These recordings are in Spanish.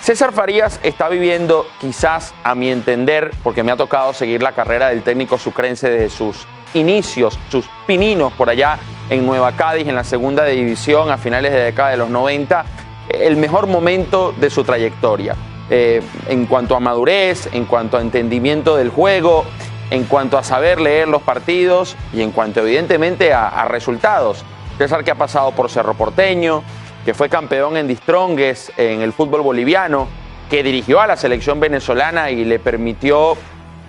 César Farías está viviendo, quizás a mi entender, porque me ha tocado seguir la carrera del técnico sucrense desde sus inicios, sus pininos por allá en Nueva Cádiz, en la segunda división a finales de la década de los 90, el mejor momento de su trayectoria. En cuanto a madurez, en cuanto a entendimiento del juego, en cuanto a saber leer los partidos y en cuanto evidentemente a resultados. César, que ha pasado por Cerro Porteño, que fue campeón en Distrongues en el fútbol boliviano, que dirigió a la selección venezolana y le permitió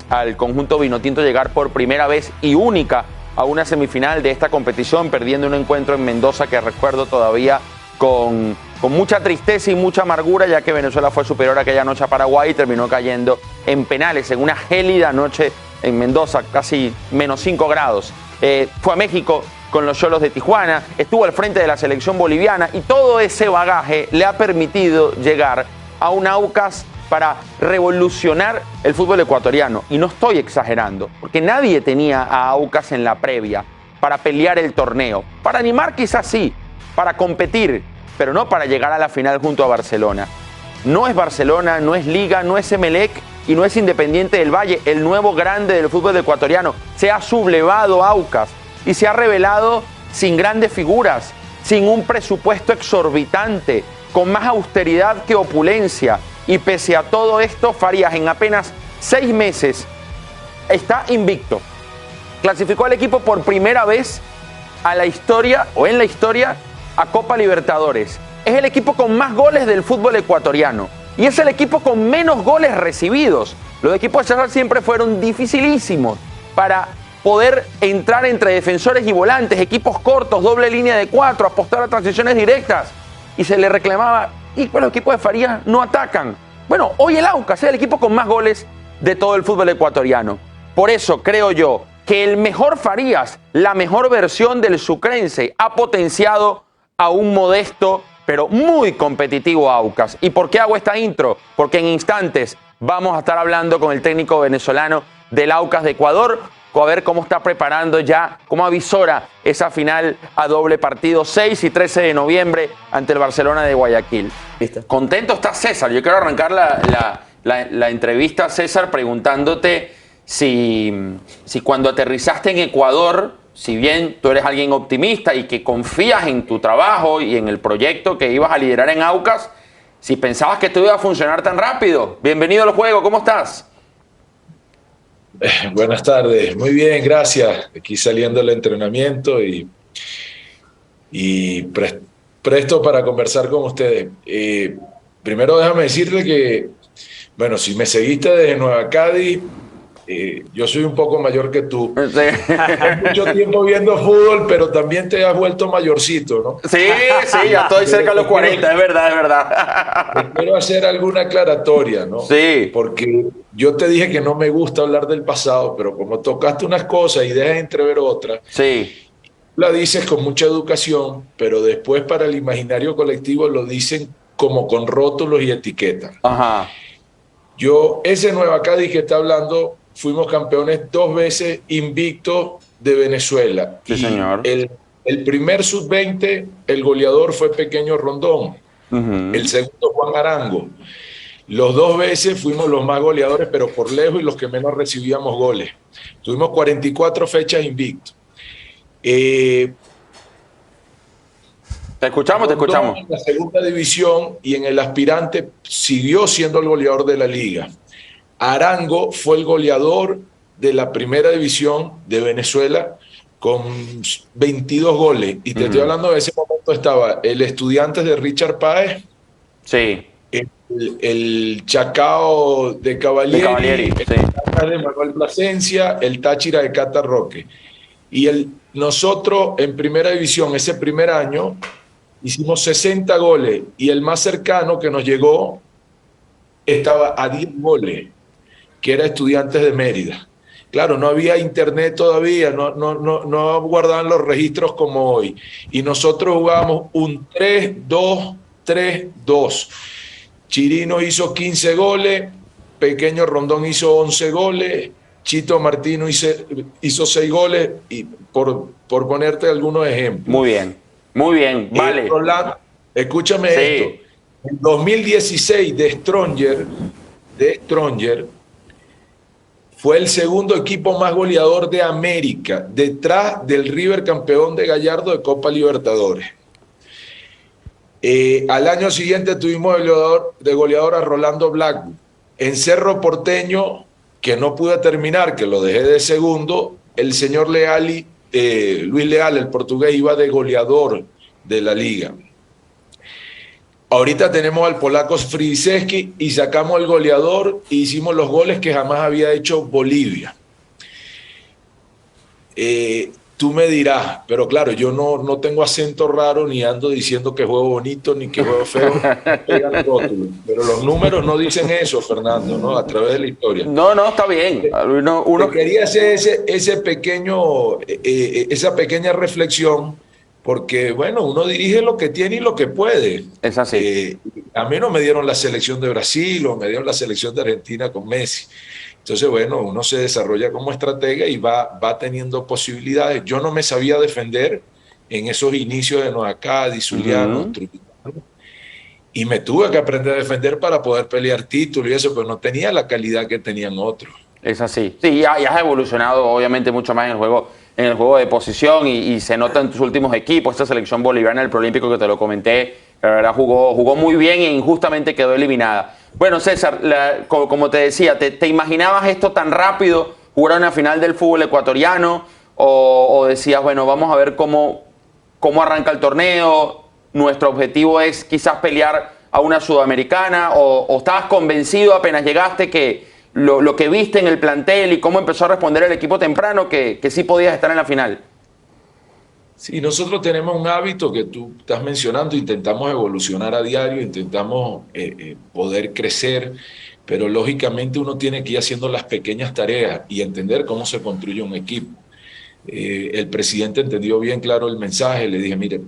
al conjunto vinotinto llegar por primera vez y única a una semifinal de esta competición, perdiendo un encuentro en Mendoza que recuerdo todavía con mucha tristeza y mucha amargura, ya que Venezuela fue superior aquella noche a Paraguay y terminó cayendo en penales en una gélida noche en Mendoza, casi -5 grados. Fue a México con los Xolos de Tijuana, estuvo al frente de la selección boliviana y todo ese bagaje le ha permitido llegar a un Aucas para revolucionar el fútbol ecuatoriano. Y no estoy exagerando, porque nadie tenía a Aucas en la previa para pelear el torneo, para animar quizás sí, para competir, pero no para llegar a la final junto a Barcelona. No es Barcelona, no es Liga, no es Emelec y no es Independiente del Valle, el nuevo grande del fútbol ecuatoriano. Se ha sublevado Aucas y se ha revelado sin grandes figuras, sin un presupuesto exorbitante, con más austeridad que opulencia. Y pese a todo esto, Farías en apenas 6 meses está invicto. Clasificó al equipo por primera vez a la historia, o en la historia, a Copa Libertadores. Es el equipo con más goles del fútbol ecuatoriano y es el equipo con menos goles recibidos. Los equipos de César siempre fueron dificilísimos para poder entrar entre defensores y volantes, equipos cortos, doble línea de 4, apostar a transiciones directas. Y se le reclamaba, y pues los equipos de Farías no atacan. Bueno, hoy el Aucas es el equipo con más goles de todo el fútbol ecuatoriano. Por eso creo yo que el mejor Farías, la mejor versión del sucrense, ha potenciado a un modesto pero muy competitivo Aucas. ¿Y por qué hago esta intro? Porque en instantes vamos a estar hablando con el técnico venezolano del Aucas de Ecuador, a ver cómo está preparando ya, cómo avisora esa final a doble partido 6 y 13 de noviembre ante el Barcelona de Guayaquil. ¿Listo? Contento está César. Yo quiero arrancar la entrevista, César, preguntándote si cuando aterrizaste en Ecuador, si bien tú eres alguien optimista y que confías en tu trabajo y en el proyecto que ibas a liderar en Aucas, si pensabas que esto iba a funcionar tan rápido. Bienvenido al juego, ¿cómo estás? Buenas tardes, muy bien, gracias. Aquí saliendo del entrenamiento y presto para conversar con ustedes. Primero déjame decirte que, bueno, si me seguiste desde Nueva Cádiz, yo soy un poco mayor que tú. Sí. Hay mucho tiempo viendo fútbol, pero también te has vuelto mayorcito, ¿no? Sí, ya estoy cerca de los 40, es verdad. Quiero hacer alguna aclaratoria, ¿no? Sí. Porque yo te dije que no me gusta hablar del pasado, pero como tocaste unas cosas y dejas entrever otras, Sí. la dices con mucha educación, pero después para el imaginario colectivo lo dicen como con rótulos y etiquetas. Ajá. Ese Nueva Cádiz que está hablando, fuimos campeones 2 veces invictos de Venezuela. Sí, señor. El primer sub-20, el goleador fue Pequeño Rondón. El segundo, Juan Arango. Los 2 veces fuimos los más goleadores, pero por lejos y los que menos recibíamos goles. Tuvimos 44 fechas invictos. Te escuchamos. En la segunda división y en el aspirante siguió siendo el goleador de la liga. Arango fue el goleador de la primera división de Venezuela con 22 goles. Y te estoy hablando de ese momento estaba el Estudiantes de Richard Páez. Sí. El Chacao de Cavalieri, sí. El de Manuel Plasencia, el Táchira de Cata Roque. Y nosotros en primera división ese primer año hicimos 60 goles y el más cercano que nos llegó estaba a 10 goles, que era Estudiantes de Mérida. Claro, no había internet todavía, no guardaban los registros como hoy. Y nosotros jugábamos un 3-2-3-2. Chirino hizo 15 goles, Pequeño Rondón hizo 11 goles, Chito Martino hizo 6 goles, y por ponerte algunos ejemplos. Muy bien, vale. Rolando, escúchame esto. En 2016 de Stronger fue el segundo equipo más goleador de América, detrás del River campeón de Gallardo de Copa Libertadores. Al año siguiente tuvimos de goleador a Rolando Blackwood. En Cerro Porteño, que no pude terminar, que lo dejé de segundo, el señor Luis Leal, el portugués, iba de goleador de la liga. Ahorita tenemos al polaco Frizeski y sacamos el goleador e hicimos los goles que jamás había hecho Bolivia. Tú me dirás, pero claro, yo no tengo acento raro, ni ando diciendo que juego bonito, ni que juego feo, pero los números no dicen eso, Fernando, ¿no? A través de la historia. No, está bien. Quería hacer esa pequeña reflexión, porque, bueno, uno dirige lo que tiene y lo que puede. Es así. A mí no me dieron la selección de Brasil o me dieron la selección de Argentina con Messi. Entonces, bueno, uno se desarrolla como estratega y va teniendo posibilidades. Yo no me sabía defender en esos inicios de Nueva Cádiz, Zuliano, y me tuve que aprender a defender para poder pelear títulos y eso, pero no tenía la calidad que tenían otros. Es así. Sí, ya has evolucionado obviamente mucho más en el juego de posición y se nota en tus últimos equipos. Esta selección boliviana del Proolímpico que te lo comenté, la verdad jugó muy bien e injustamente quedó eliminada. Bueno, César, como te decía, ¿te imaginabas esto tan rápido, jugar una final del fútbol ecuatoriano? ¿O decías, bueno, vamos a ver cómo arranca el torneo? Nuestro objetivo es quizás pelear a una sudamericana. ¿O estabas convencido apenas llegaste que lo que viste en el plantel y cómo empezó a responder el equipo temprano que sí podías estar en la final? Sí, nosotros tenemos un hábito que tú estás mencionando, intentamos evolucionar a diario, intentamos poder crecer, pero lógicamente uno tiene que ir haciendo las pequeñas tareas y entender cómo se construye un equipo. El presidente entendió bien claro el mensaje, le dije, mire,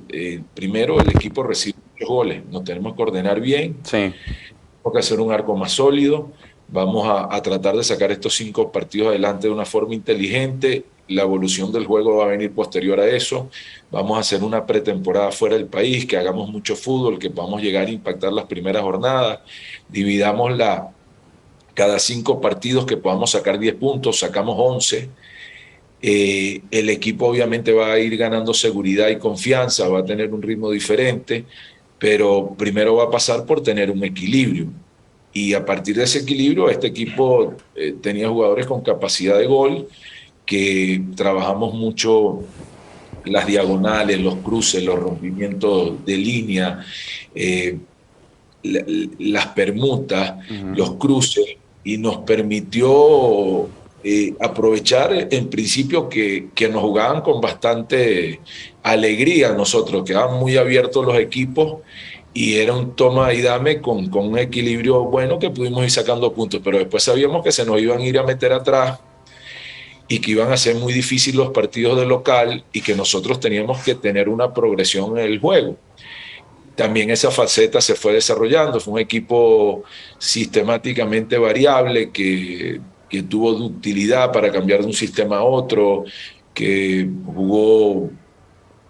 primero el equipo recibe muchos goles, nos tenemos que ordenar bien, sí. Tenemos que hacer un arco más sólido, vamos a tratar de sacar estos 5 partidos adelante de una forma inteligente. La evolución del juego va a venir posterior a eso. Vamos a hacer una pretemporada fuera del país, que hagamos mucho fútbol, que podamos llegar a impactar las primeras jornadas. Dividamos cada 5 partidos que podamos sacar 10 puntos, sacamos 11. El equipo obviamente va a ir ganando seguridad y confianza, va a tener un ritmo diferente, pero primero va a pasar por tener un equilibrio. Y a partir de ese equilibrio, este equipo tenía jugadores con capacidad de gol, que trabajamos mucho las diagonales, los cruces, los rompimientos de línea, las permutas, los cruces, y nos permitió aprovechar en principio que nos jugaban con bastante alegría nosotros, quedaban muy abiertos los equipos y era un toma y dame con un equilibrio bueno que pudimos ir sacando puntos, pero después sabíamos que se nos iban a ir a meter atrás y que iban a ser muy difíciles los partidos de local y que nosotros teníamos que tener una progresión en el juego. También esa faceta se fue desarrollando, fue un equipo sistemáticamente variable que tuvo ductilidad para cambiar de un sistema a otro, que jugó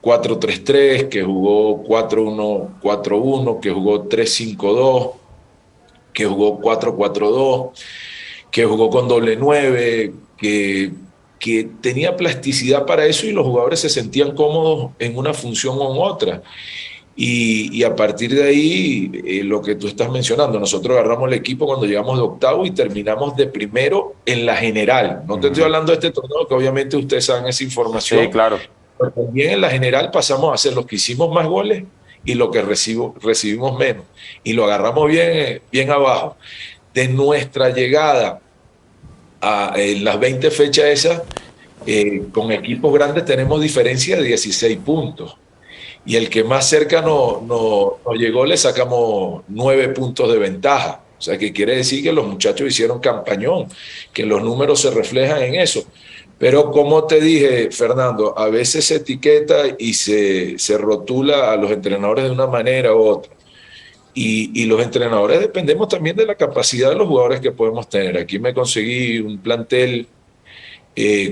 4-3-3, que jugó 4-1-4-1, que jugó 3-5-2, que jugó 4-4-2, que jugó con doble 9, que tenía plasticidad para eso y los jugadores se sentían cómodos en una función o en otra. Y a partir de ahí, lo que tú estás mencionando, nosotros agarramos el equipo cuando llegamos de octavo y terminamos de primero en la general. No te estoy hablando de este torneo, que obviamente ustedes saben esa información. Sí, claro. Pero también en la general pasamos a ser los que hicimos más goles y los que recibimos menos. Y lo agarramos bien abajo. De nuestra llegada en las 20 fechas esas, con equipos grandes tenemos diferencia de 16 puntos. Y el que más cerca nos llegó le sacamos 9 puntos de ventaja. O sea, que quiere decir que los muchachos hicieron campañón, que los números se reflejan en eso. Pero como te dije, Fernando, a veces se etiqueta y se rotula a los entrenadores de una manera u otra. Y los entrenadores dependemos también de la capacidad de los jugadores que podemos tener. Aquí me conseguí un plantel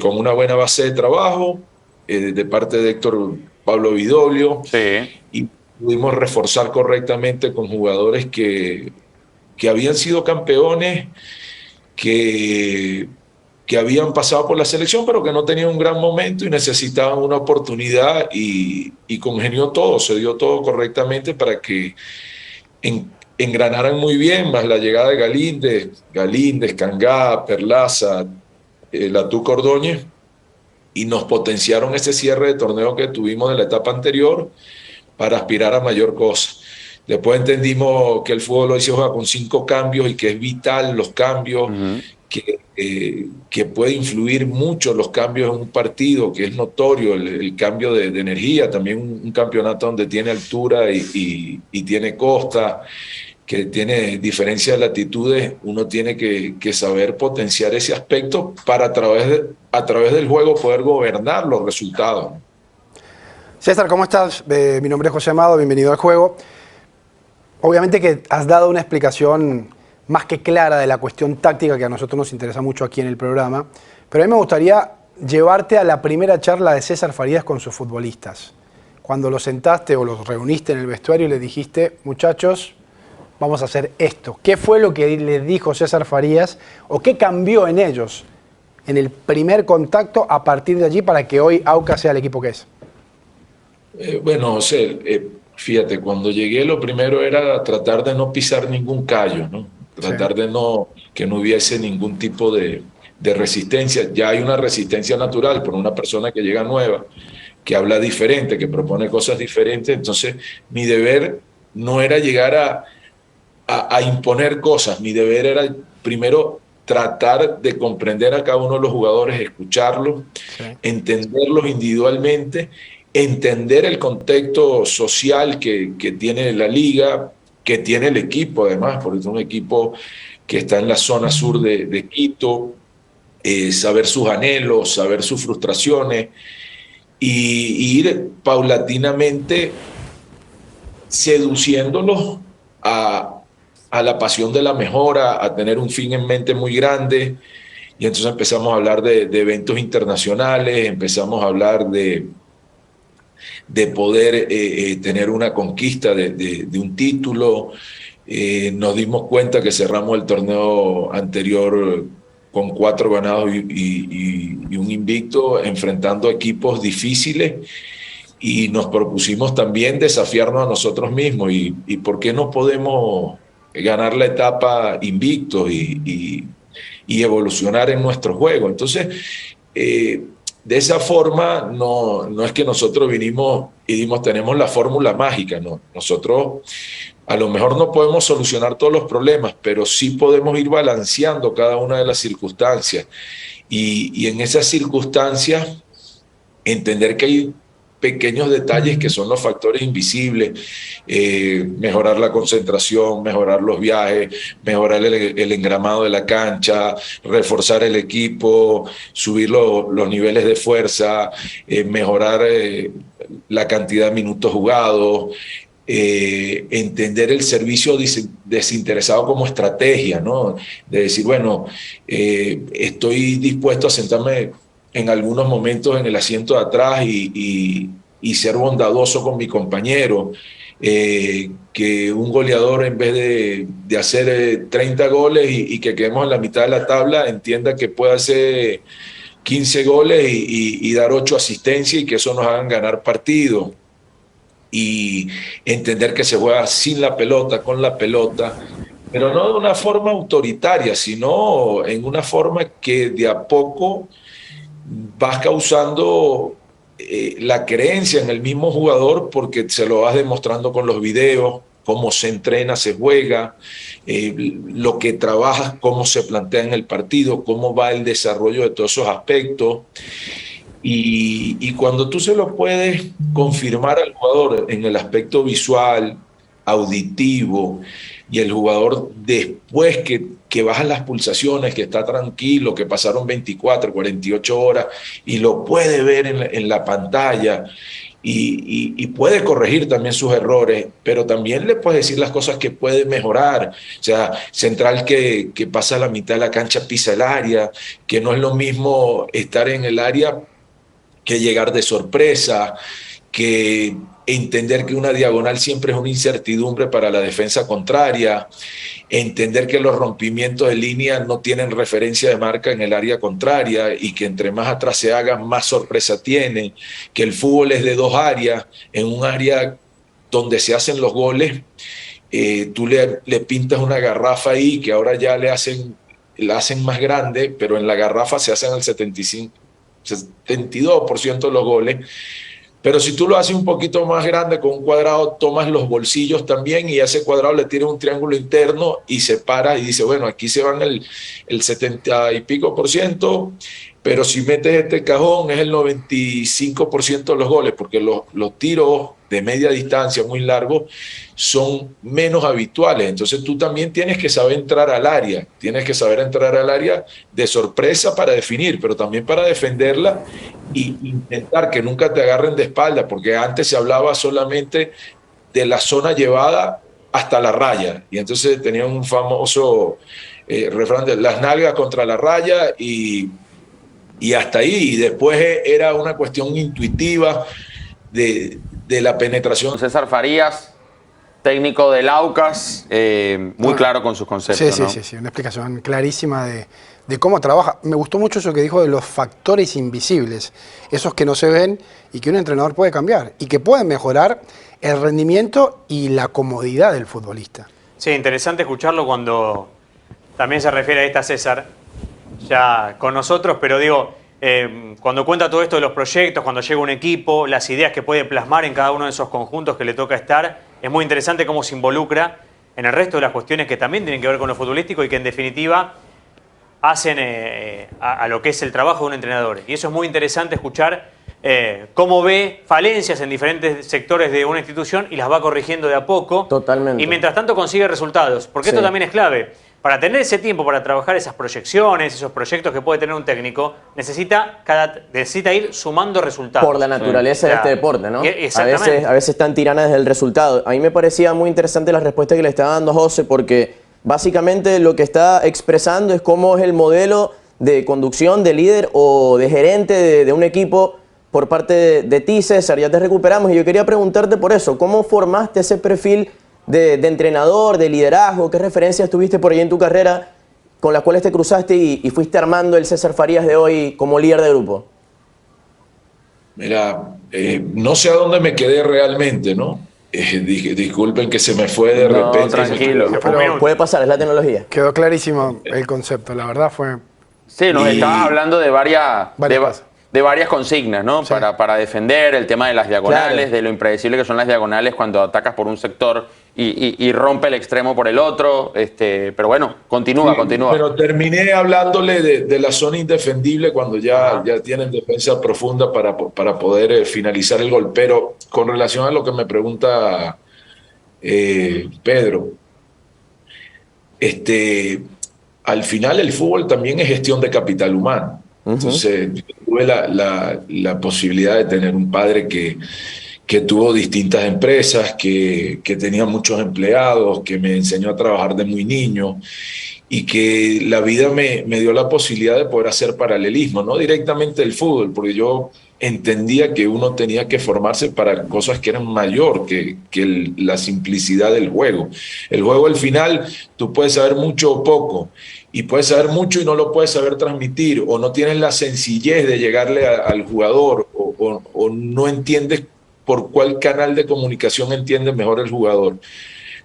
con una buena base de trabajo de parte de Héctor Pablo Vidoglio. Sí. Y pudimos reforzar correctamente con jugadores que habían sido campeones, que habían pasado por la selección, pero que no tenían un gran momento y necesitaban una oportunidad y congenió todo, se dio todo correctamente para que engranaran muy bien, más la llegada de Galíndez, Cangá, Perlaza, Latuco Ordóñez, y nos potenciaron ese cierre de torneo que tuvimos en la etapa anterior para aspirar a mayor cosa. Después entendimos que el fútbol hoy se juega con 5 cambios y que es vital los cambios, que puede influir mucho los cambios en un partido, que es notorio el cambio de energía, también un campeonato donde tiene altura y tiene costa, que tiene diferencia de latitudes, uno tiene que saber potenciar ese aspecto para a través del juego poder gobernar los resultados. César, ¿cómo estás? Mi nombre es José Amado, bienvenido al juego. Obviamente que has dado una explicación más que clara de la cuestión táctica que a nosotros nos interesa mucho aquí en el programa, pero a mí me gustaría llevarte a la primera charla de César Farías con sus futbolistas. Cuando los sentaste o los reuniste en el vestuario y le dijiste, muchachos, vamos a hacer esto. ¿Qué fue lo que les dijo César Farías o qué cambió en ellos en el primer contacto a partir de allí para que hoy Aucas sea el equipo que es? Bueno, José, fíjate, cuando llegué lo primero era tratar de no pisar ningún callo, ¿no? Tratar de que no hubiese ningún tipo de resistencia. Ya hay una resistencia natural por una persona que llega nueva, que habla diferente, que propone cosas diferentes. Entonces, mi deber no era llegar a imponer cosas. Mi deber era primero tratar de comprender a cada uno de los jugadores, escucharlos, entenderlos individualmente, entender el contexto social que tiene la liga, que tiene el equipo además, porque es un equipo que está en la zona sur de Quito, saber sus anhelos, saber sus frustraciones y ir paulatinamente seduciéndolos a la pasión de la mejora, a tener un fin en mente muy grande. Y entonces empezamos a hablar de eventos internacionales, empezamos a hablar de poder tener una conquista de un título. Nos dimos cuenta que cerramos el torneo anterior con 4 ganados y un invicto, enfrentando equipos difíciles, y nos propusimos también desafiarnos a nosotros mismos y por qué no podemos ganar la etapa invictos y evolucionar en nuestro juego. Entonces, de esa forma, no es que nosotros vinimos y tenemos la fórmula mágica, no. Nosotros a lo mejor no podemos solucionar todos los problemas, pero sí podemos ir balanceando cada una de las circunstancias. Y en esas circunstancias, entender que hay pequeños detalles que son los factores invisibles, mejorar la concentración, mejorar los viajes, mejorar el engramado de la cancha, reforzar el equipo, subir los niveles de fuerza, mejorar la cantidad de minutos jugados, entender el servicio desinteresado como estrategia, ¿no? De decir, bueno, estoy dispuesto a sentarme en algunos momentos en el asiento de atrás y ser bondadoso con mi compañero, que un goleador en vez de hacer 30 goles y que quedemos en la mitad de la tabla, entienda que puede hacer 15 goles y dar 8 asistencias y que eso nos hagan ganar partidos. Y entender que se juega sin la pelota, con la pelota, pero no de una forma autoritaria, sino en una forma que de a poco vas causando la creencia en el mismo jugador, porque se lo vas demostrando con los videos, cómo se entrena, se juega, lo que trabajas, cómo se plantea en el partido, cómo va el desarrollo de todos esos aspectos. Y cuando tú se lo puedes confirmar al jugador en el aspecto visual, auditivo, y el jugador después que bajan las pulsaciones, que está tranquilo, que pasaron 24, 48 horas y lo puede ver en la pantalla y puede corregir también sus errores, pero también le puedes decir las cosas que puede mejorar. O sea, central que pasa la mitad de la cancha pisa el área, que no es lo mismo estar en el área que llegar de sorpresa, que entender que una diagonal siempre es una incertidumbre para la defensa contraria, entender que los rompimientos de línea no tienen referencia de marca en el área contraria y que entre más atrás se hagan, más sorpresa tiene, que el fútbol es de dos áreas, en un área donde se hacen los goles, tú le pintas una garrafa ahí que ahora ya la hacen más grande, pero en la garrafa se hacen el 72% de los goles. Pero si tú lo haces un poquito más grande con un cuadrado, tomas los bolsillos también y a ese cuadrado le tiras un triángulo interno y se para y dice, bueno, aquí se van el 70 y pico por ciento, pero si metes este cajón es el 95% de los goles, porque los tiros de media distancia muy largos son menos habituales. Entonces tú también tienes que saber entrar al área, de sorpresa para definir, pero también para defenderla y intentar que nunca te agarren de espalda, porque antes se hablaba solamente de la zona llevada hasta la raya, y entonces tenían un famoso refrán de las nalgas contra la raya y hasta ahí, y después era una cuestión intuitiva de la penetración. César Farías, técnico del Aucas, muy claro con sus conceptos. Sí, ¿no? sí, una explicación clarísima de cómo trabaja. Me gustó mucho eso que dijo de los factores invisibles, esos que no se ven y que un entrenador puede cambiar y que pueden mejorar el rendimiento y la comodidad del futbolista. Sí, interesante escucharlo cuando también se refiere a esta César, ya con nosotros, pero digo, cuando cuenta todo esto de los proyectos, cuando llega un equipo, las ideas que puede plasmar en cada uno de esos conjuntos que le toca estar, es muy interesante cómo se involucra en el resto de las cuestiones que también tienen que ver con lo futbolístico y que en definitiva hacen a lo que es el trabajo de un entrenador. Y eso es muy interesante escuchar cómo ve falencias en diferentes sectores de una institución y las va corrigiendo de a poco. Totalmente. Y mientras tanto consigue resultados, porque esto también es clave. Para tener ese tiempo para trabajar esas proyecciones, esos proyectos que puede tener un técnico, necesita ir sumando resultados. Por la naturaleza de este deporte, ¿no? Exactamente. A veces están tiranas desde el resultado. A mí me parecía muy interesante la respuesta que le estaba dando José, porque básicamente lo que está expresando es cómo es el modelo de conducción, de líder o de gerente de un equipo por parte de ti, César. Ya te recuperamos y yo quería preguntarte por eso. ¿Cómo formaste ese perfil de entrenador, de liderazgo? ¿Qué referencias tuviste por ahí en tu carrera con las cuales te cruzaste y fuiste armando el César Farías de hoy como líder de grupo? Mira, no sé a dónde me quedé realmente, ¿no? Disculpen que se me fue de repente. Tranquilo. Pero Puede pasar, es la tecnología. quedó clarísimo el concepto, la verdad fue... Sí, nos estabas hablando de varias consignas, ¿no? Sí. Para defender el tema de las diagonales, Claro. de lo impredecible que son las diagonales cuando atacas por un sector y rompe el extremo por el otro. Pero bueno, continúa. Pero terminé hablándole de la zona indefendible cuando ya tienen defensa profunda para poder finalizar el gol. Pero con relación a lo que me pregunta Pedro, al final el fútbol también es gestión de capital humano. Entonces, tuve la posibilidad de tener un padre que tuvo distintas empresas, que tenía muchos empleados, que me enseñó a trabajar de muy niño y que la vida me dio la posibilidad de poder hacer paralelismo, no directamente el fútbol, porque yo entendía que uno tenía que formarse para cosas que eran mayor que la simplicidad del juego. El juego al final tú puedes saber mucho o poco, y puedes saber mucho y no lo puedes saber transmitir, o no tienes la sencillez de llegarle al jugador, o no entiendes por cuál canal de comunicación entiende mejor el jugador.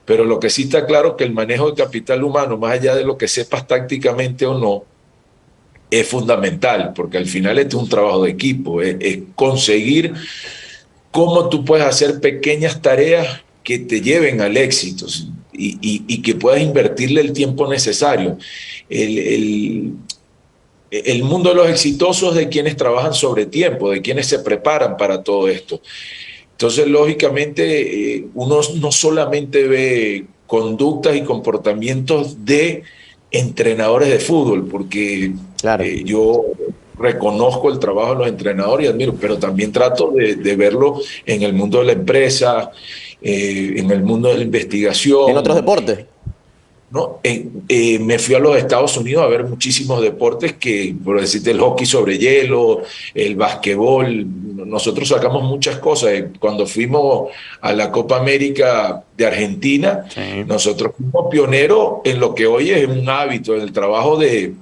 Pero lo que sí está claro es que el manejo de capital humano, más allá de lo que sepas tácticamente o no, es fundamental, porque al final este es un trabajo de equipo, es conseguir cómo tú puedes hacer pequeñas tareas que te lleven al éxito y que puedas invertirle el tiempo necesario. El mundo de los exitosos es de quienes trabajan sobre tiempo, de quienes se preparan para todo esto. Entonces, lógicamente, uno no solamente ve conductas y comportamientos de entrenadores de fútbol, porque Claro. Yo reconozco el trabajo de los entrenadores y admiro, pero también trato de verlo en el mundo de la empresa, en el mundo de la investigación. En otros deportes. ¿no? Me fui a los Estados Unidos a ver muchísimos deportes que, por decirte, el hockey sobre hielo, el basquetbol, nosotros sacamos muchas cosas. Cuando fuimos a la Copa América de Argentina, Sí. nosotros fuimos pioneros en lo que hoy es un hábito, en el trabajo de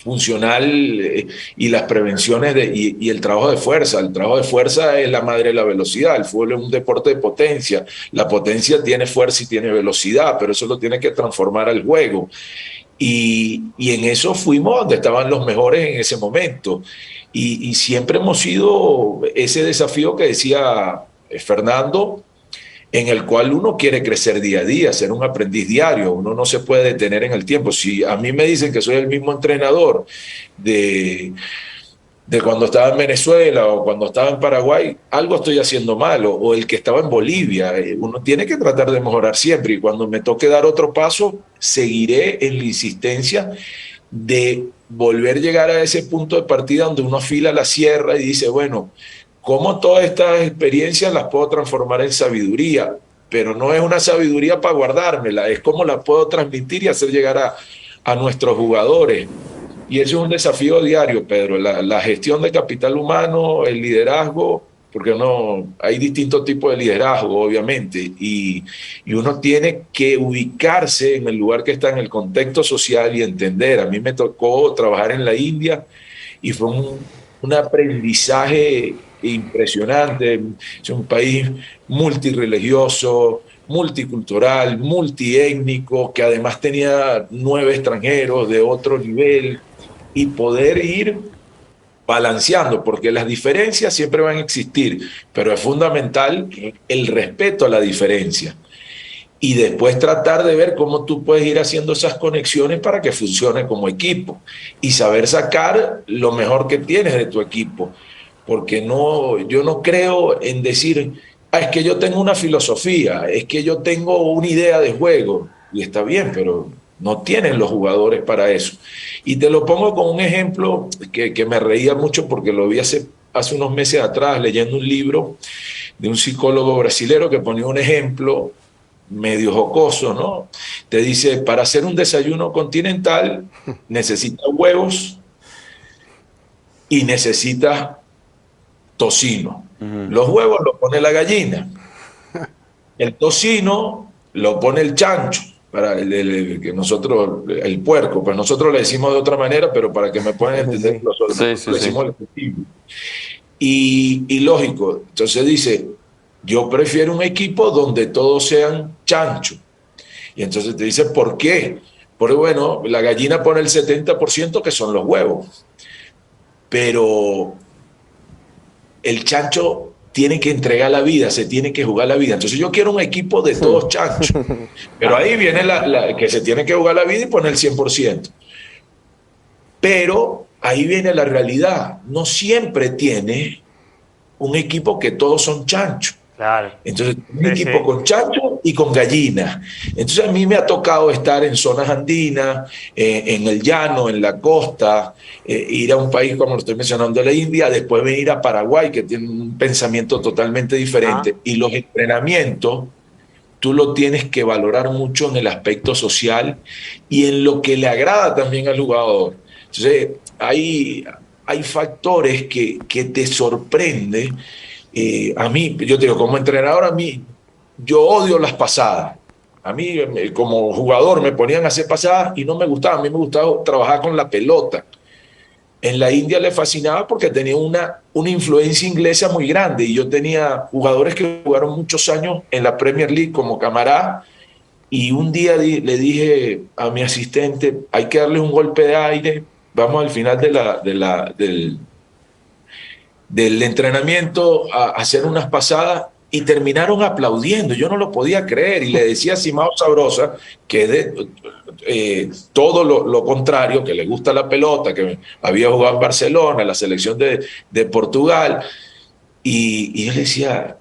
funcional y las prevenciones y el trabajo de fuerza. El trabajo de fuerza es la madre de la velocidad. El fútbol es un deporte de potencia. La potencia tiene fuerza y tiene velocidad, pero eso lo tiene que transformar al juego. Y en eso fuimos donde estaban los mejores en ese momento. Y siempre hemos sido ese desafío que decía Fernando, en el cual uno quiere crecer día a día, ser un aprendiz diario, uno no se puede detener en el tiempo. Si a mí me dicen que soy el mismo entrenador de cuando estaba en Venezuela o cuando estaba en Paraguay, algo estoy haciendo mal, o el que estaba en Bolivia, uno tiene que tratar de mejorar siempre, y cuando me toque dar otro paso, seguiré en la insistencia de volver a llegar a ese punto de partida donde uno afila la sierra y dice, bueno, cómo todas estas experiencias las puedo transformar en sabiduría, pero no es una sabiduría para guardármela, es cómo la puedo transmitir y hacer llegar a nuestros jugadores. Y eso es un desafío diario, Pedro, la gestión de capital humano, el liderazgo, porque hay distintos tipos de liderazgo, obviamente, y uno tiene que ubicarse en el lugar que está, en el contexto social, y entender. A mí me tocó trabajar en la India y fue un aprendizaje impresionante. Es un país multirreligioso, multicultural, multiétnico, que además tenía 9 extranjeros de otro nivel, y poder ir balanceando, porque las diferencias siempre van a existir, pero es fundamental el respeto a la diferencia. Y después tratar de ver cómo tú puedes ir haciendo esas conexiones para que funcione como equipo y saber sacar lo mejor que tienes de tu equipo. Porque yo no creo en decir, es que yo tengo una filosofía, es que yo tengo una idea de juego, y está bien, pero no tienen los jugadores para eso. Y te lo pongo con un ejemplo que me reía mucho porque lo vi hace unos meses atrás leyendo un libro de un psicólogo brasilero que ponía un ejemplo medio jocoso, ¿no? Te dice, para hacer un desayuno continental necesitas huevos y necesitas tocino. Los huevos los pone la gallina, el tocino lo pone el chancho, para que nosotros, el puerco, pues nosotros le decimos de otra manera, pero para que me puedan entender, Sí. nosotros Sí. le decimos el tocino. Y lógico, entonces dice, yo prefiero un equipo donde todos sean chanchos. Y entonces te dice, ¿por qué? Porque bueno, la gallina pone el 70% que son los huevos, pero el chancho tiene que entregar la vida, se tiene que jugar la vida. Entonces yo quiero un equipo de todos chanchos, pero ahí viene que se tiene que jugar la vida y poner el 100%. Pero ahí viene la realidad, no siempre tiene un equipo que todos son chanchos. Claro. Entonces, un equipo con chancho y con gallina. Entonces, a mí me ha tocado estar en zonas andinas, en el llano, en la costa, ir a un país como lo estoy mencionando, la India, después venir a Paraguay, que tiene un pensamiento totalmente diferente. Y los entrenamientos, tú lo tienes que valorar mucho en el aspecto social y en lo que le agrada también al jugador. Entonces, hay factores que te sorprenden. A mí, yo te digo, como entrenador, yo odio las pasadas. A mí, como jugador, me ponían a hacer pasadas y no me gustaba. A mí me gustaba trabajar con la pelota. En la India le fascinaba porque tenía una influencia inglesa muy grande, y yo tenía jugadores que jugaron muchos años en la Premier League como Camará, y un día le dije a mi asistente, hay que darle un golpe de aire, vamos al final del entrenamiento a hacer unas pasadas, y terminaron aplaudiendo. Yo no lo podía creer, y le decía a Simao Sabrosa, que es de todo lo contrario, que le gusta la pelota, que había jugado en Barcelona, en la selección de Portugal, y yo le decía,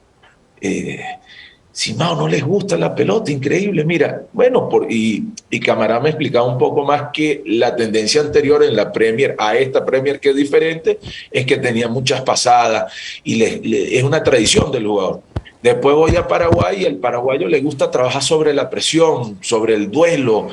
Simao, no les gusta la pelota, increíble, mira. Bueno, y Camará me explicaba un poco más que la tendencia anterior en la Premier, a esta Premier que es diferente, es que tenía muchas pasadas, y es una tradición del jugador. Después voy a Paraguay y al paraguayo le gusta trabajar sobre la presión, sobre el duelo,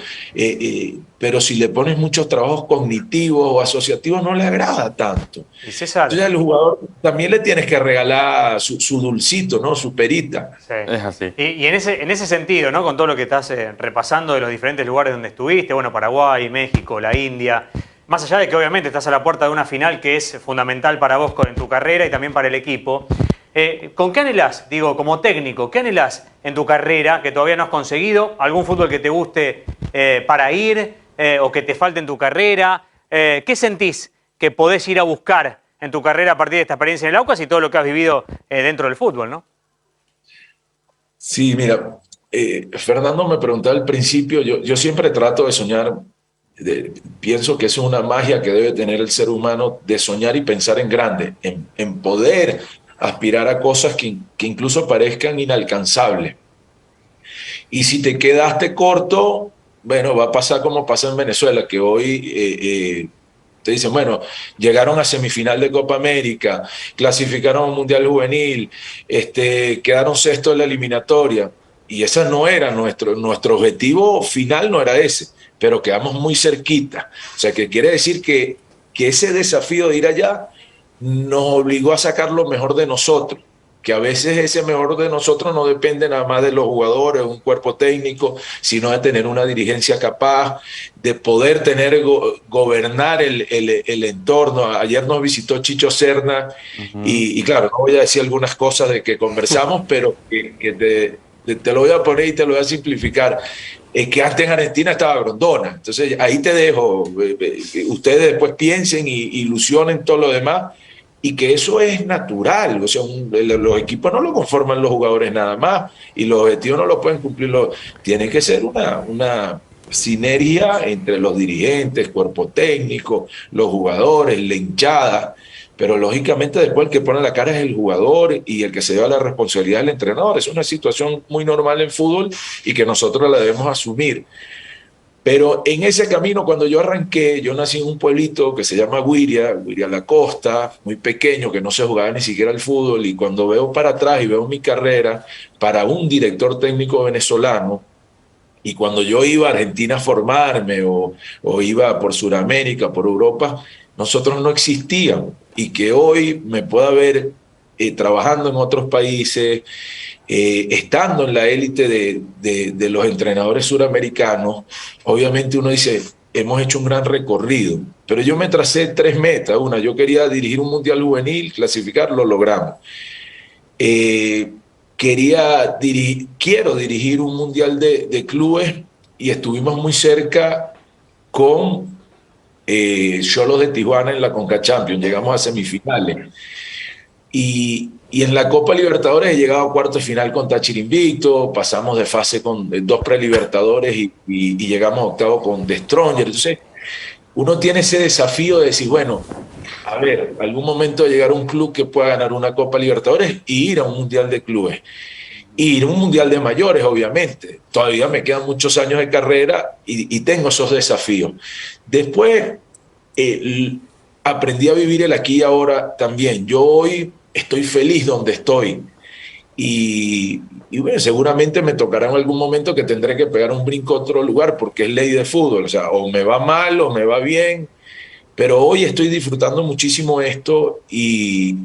pero si le pones muchos trabajos cognitivos o asociativos no le agrada tanto. Y César, Entonces al jugador también le tienes que regalar su dulcito, ¿no? Su perita. sí. Es así. Y en ese sentido, ¿no? Con todo lo que estás repasando de los diferentes lugares donde estuviste, bueno, Paraguay, México, la India, más allá de que obviamente estás a la puerta de una final que es fundamental para vos en tu carrera y también para el equipo, ¿con qué anhelás, digo, como técnico, qué anhelás en tu carrera que todavía no has conseguido? ¿Algún fútbol que te guste para ir o que te falte en tu carrera? ¿Qué sentís que podés ir a buscar en tu carrera a partir de esta experiencia en el Aucas y todo lo que has vivido dentro del fútbol, ¿no? Sí, mira, Fernando me preguntaba al principio, yo siempre trato de soñar, pienso que es una magia que debe tener el ser humano de soñar y pensar en grande, en poder aspirar a cosas que incluso parezcan inalcanzables. Y si te quedaste corto, bueno, va a pasar como pasa en Venezuela, que hoy te dicen, bueno, llegaron a semifinal de Copa América, clasificaron a un Mundial Juvenil, quedaron sexto en la eliminatoria. Y ese no era nuestro objetivo final, no era ese, pero quedamos muy cerquita. O sea, que quiere decir que ese desafío de ir allá nos obligó a sacar lo mejor de nosotros, que a veces ese mejor de nosotros no depende nada más de los jugadores, un cuerpo técnico, sino de tener una dirigencia capaz, de poder gobernar el entorno. Ayer nos visitó Chicho Serna y claro, no voy a decir algunas cosas de que conversamos, pero que te lo voy a poner y te lo voy a simplificar. Que antes en Argentina estaba Grondona. Entonces ahí te dejo. Ustedes después piensen y ilusionen todo lo demás. Y que eso es natural, o sea, los equipos no lo conforman los jugadores nada más y los objetivos no los pueden cumplir, tiene que ser una sinergia entre los dirigentes, cuerpo técnico, los jugadores, la hinchada, pero lógicamente después el que pone la cara es el jugador y el que se lleva la responsabilidad del entrenador. Es una situación muy normal en fútbol y que nosotros la debemos asumir. Pero en ese camino, cuando yo arranqué, yo nací en un pueblito que se llama Guiria La Costa, muy pequeño, que no se jugaba ni siquiera al fútbol, y cuando veo para atrás y veo mi carrera para un director técnico venezolano, y cuando yo iba a Argentina a formarme o iba por Sudamérica, por Europa, nosotros no existíamos, y que hoy me pueda ver trabajando en otros países, estando en la élite de los entrenadores suramericanos, obviamente uno dice, hemos hecho un gran recorrido, pero yo me tracé 3 metas. Una, yo quería dirigir un mundial juvenil, clasificar, lo logramos. Quiero dirigir un mundial de clubes y estuvimos muy cerca con Xolos de Tijuana en la Conca Champions, llegamos a semifinales. Y en la Copa Libertadores he llegado a cuarto de final con Táchira invicto, pasamos de fase con 2 prelibertadores y llegamos a octavo con The Stronger. Entonces, uno tiene ese desafío de decir, bueno, a ver, algún momento de llegar a un club que pueda ganar una Copa Libertadores y ir a un Mundial de Clubes. Y ir a un Mundial de Mayores, obviamente. Todavía me quedan muchos años de carrera y tengo esos desafíos. Después, aprendí a vivir el aquí y ahora también. Yo hoy estoy feliz donde estoy y bueno, seguramente me tocará en algún momento que tendré que pegar un brinco a otro lugar porque es ley de fútbol, o sea, o me va mal o me va bien, pero hoy estoy disfrutando muchísimo esto y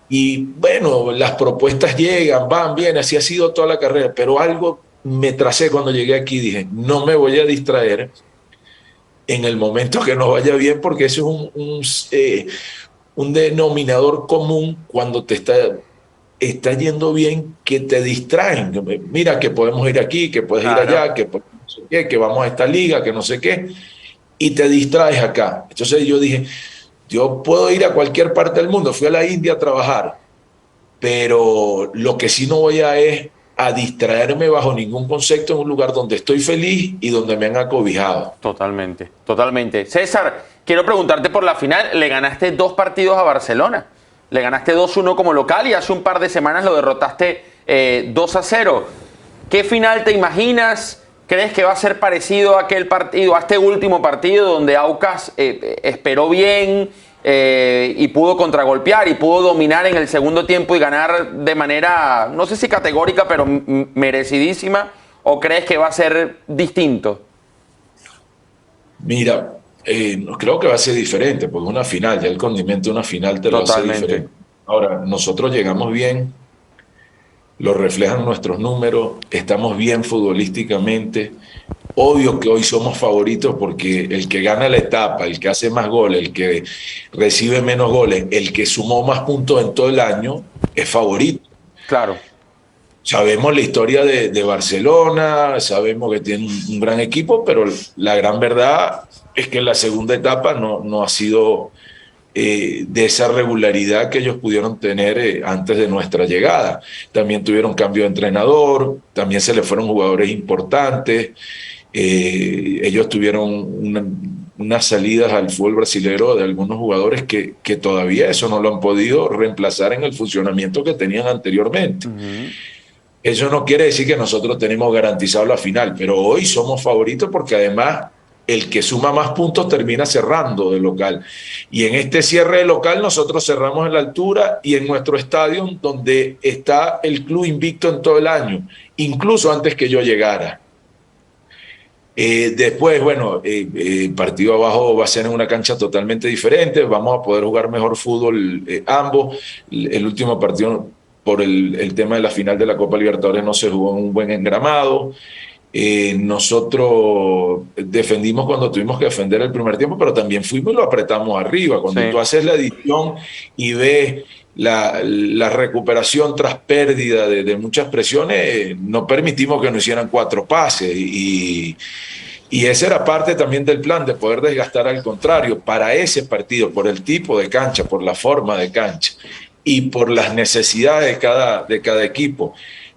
bueno, las propuestas llegan, van bien, así ha sido toda la carrera, pero algo me tracé cuando llegué aquí, dije, no me voy a distraer en el momento que nos vaya bien porque eso es un denominador común cuando te está yendo bien, que te distraen. Mira que podemos ir aquí, que puedes ir allá, que no sé qué, que vamos a esta liga, que no sé qué, y te distraes acá. Entonces yo dije, yo puedo ir a cualquier parte del mundo. Fui a la India a trabajar, pero lo que sí no voy es a distraerme bajo ningún concepto en un lugar donde estoy feliz y donde me han acobijado. Totalmente, totalmente. César, quiero preguntarte por la final. Le ganaste 2 partidos a Barcelona. Le ganaste 2-1 como local y hace un par de semanas lo derrotaste 2-0. ¿Qué final te imaginas? ¿Crees que va a ser parecido a aquel partido, a este último partido donde Aucas esperó bien y pudo contragolpear y pudo dominar en el segundo tiempo y ganar de manera, no sé si categórica, pero merecidísima, ¿o crees que va a ser distinto? Mira, no creo que va a ser diferente, porque una final, ya el condimento de una final te lo hace diferente. Ahora, nosotros llegamos bien, lo reflejan nuestros números, estamos bien futbolísticamente. Obvio que hoy somos favoritos porque el que gana la etapa, el que hace más goles, el que recibe menos goles, el que sumó más puntos en todo el año, es favorito. Claro. Sabemos la historia de Barcelona, sabemos que tiene un gran equipo, pero la gran verdad es que la segunda etapa no ha sido de esa regularidad que ellos pudieron tener antes de nuestra llegada. También tuvieron cambio de entrenador, también se les fueron jugadores importantes, ellos tuvieron unas salidas al fútbol brasileño de algunos jugadores que todavía eso no lo han podido reemplazar en el funcionamiento que tenían anteriormente. Eso no quiere decir que nosotros tenemos garantizado la final, pero hoy somos favoritos porque además el que suma más puntos termina cerrando de local. Y en este cierre de local nosotros cerramos en la altura y en nuestro estadio donde está el club invicto en todo el año, incluso antes que yo llegara. Después, bueno, el partido abajo va a ser en una cancha totalmente diferente, vamos a poder jugar mejor fútbol ambos. El último partido por el tema de la final de la Copa Libertadores no se jugó en un buen engramado. Nosotros defendimos cuando tuvimos que defender el primer tiempo, pero también fuimos y lo apretamos arriba. Cuando tú haces la edición y ves la recuperación tras pérdida de muchas presiones, no permitimos que nos hicieran 4 pases y esa era parte también del plan, de poder desgastar al contrario para ese partido, por el tipo de cancha, por la forma de cancha y por las necesidades de cada equipo.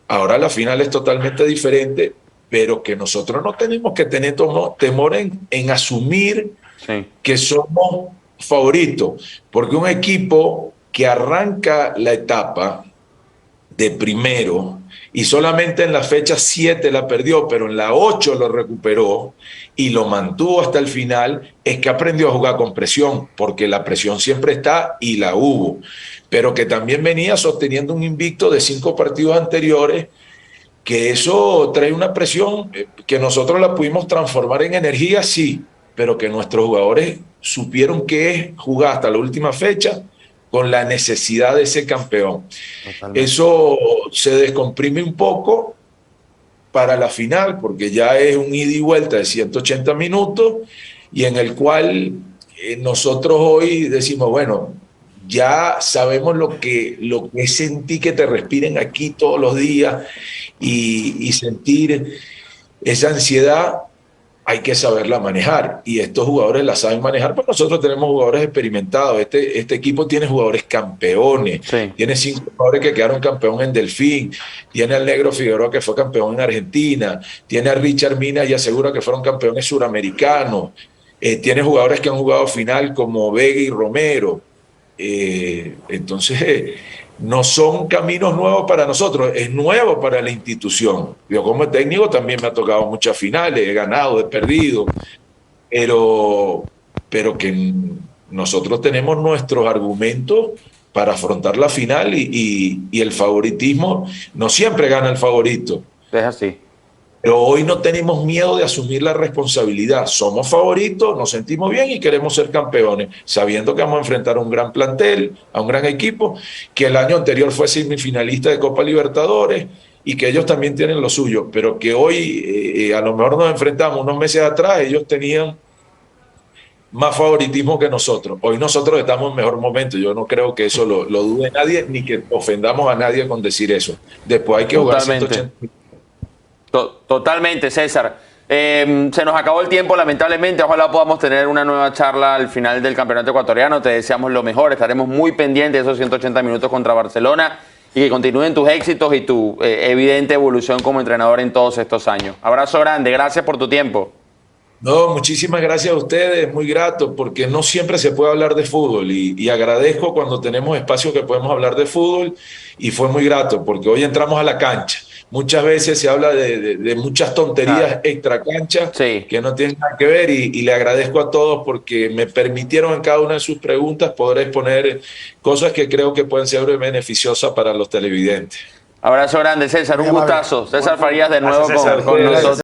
Ahora la final es totalmente diferente, pero que nosotros no tenemos que tener temor en asumir que somos favoritos, porque un equipo que arranca la etapa de primero y solamente en la fecha 7 la perdió, pero en la 8 lo recuperó y lo mantuvo hasta el final, es que aprendió a jugar con presión, porque la presión siempre está y la hubo, pero que también venía sosteniendo un invicto de 5 partidos anteriores, que eso trae una presión que nosotros la pudimos transformar en energía, sí, pero que nuestros jugadores supieron que es jugar hasta la última fecha con la necesidad de ese campeón. Totalmente. Eso se descomprime un poco para la final, porque ya es un ida y vuelta de 180 minutos, y en el cual nosotros hoy decimos, bueno, ya sabemos lo que es sentir que te respiren aquí todos los días y sentir esa ansiedad. Hay que saberla manejar y estos jugadores la saben manejar, porque nosotros tenemos jugadores experimentados. Este equipo tiene jugadores campeones, tiene 5 jugadores que quedaron campeón en Delfín, tiene al Negro Figueroa que fue campeón en Argentina, tiene a Richard Mina y asegura que fueron campeones suramericanos, tiene jugadores que han jugado final como Vega y Romero. Entonces no son caminos nuevos para nosotros, es nuevo para la institución. Yo como técnico también me ha tocado muchas finales, he ganado, he perdido, pero que nosotros tenemos nuestros argumentos para afrontar la final y el favoritismo no siempre gana el favorito. Es así. Pero hoy no tenemos miedo de asumir la responsabilidad. Somos favoritos, nos sentimos bien y queremos ser campeones, sabiendo que vamos a enfrentar a un gran plantel, a un gran equipo, que el año anterior fue semifinalista de Copa Libertadores y que ellos también tienen lo suyo, pero que hoy a lo mejor nos enfrentamos unos meses atrás, ellos tenían más favoritismo que nosotros. Hoy nosotros estamos en mejor momento. Yo no creo que eso lo dude nadie, ni que ofendamos a nadie con decir eso. Después hay que jugar 180. Totalmente, César. Se nos acabó el tiempo, lamentablemente. Ojalá podamos tener una nueva charla al final del campeonato ecuatoriano. Te deseamos lo mejor. Estaremos muy pendientes de esos 180 minutos contra Barcelona y que continúen tus éxitos y tu evidente evolución como entrenador en todos estos años. Abrazo grande. Gracias por tu tiempo. No, muchísimas gracias a ustedes, muy grato, porque no siempre se puede hablar de fútbol y agradezco cuando tenemos espacios que podemos hablar de fútbol y fue muy grato, porque hoy entramos a la cancha. muchas veces se habla de muchas tonterías extra cancha Sí. que no tienen nada que ver y le agradezco a todos porque me permitieron en cada una de sus preguntas poder exponer cosas que creo que pueden ser beneficiosas para los televidentes. Abrazo grande, César. Muy Un amable. gustazo. César Farías de Gracias, nuevo César. con nosotros.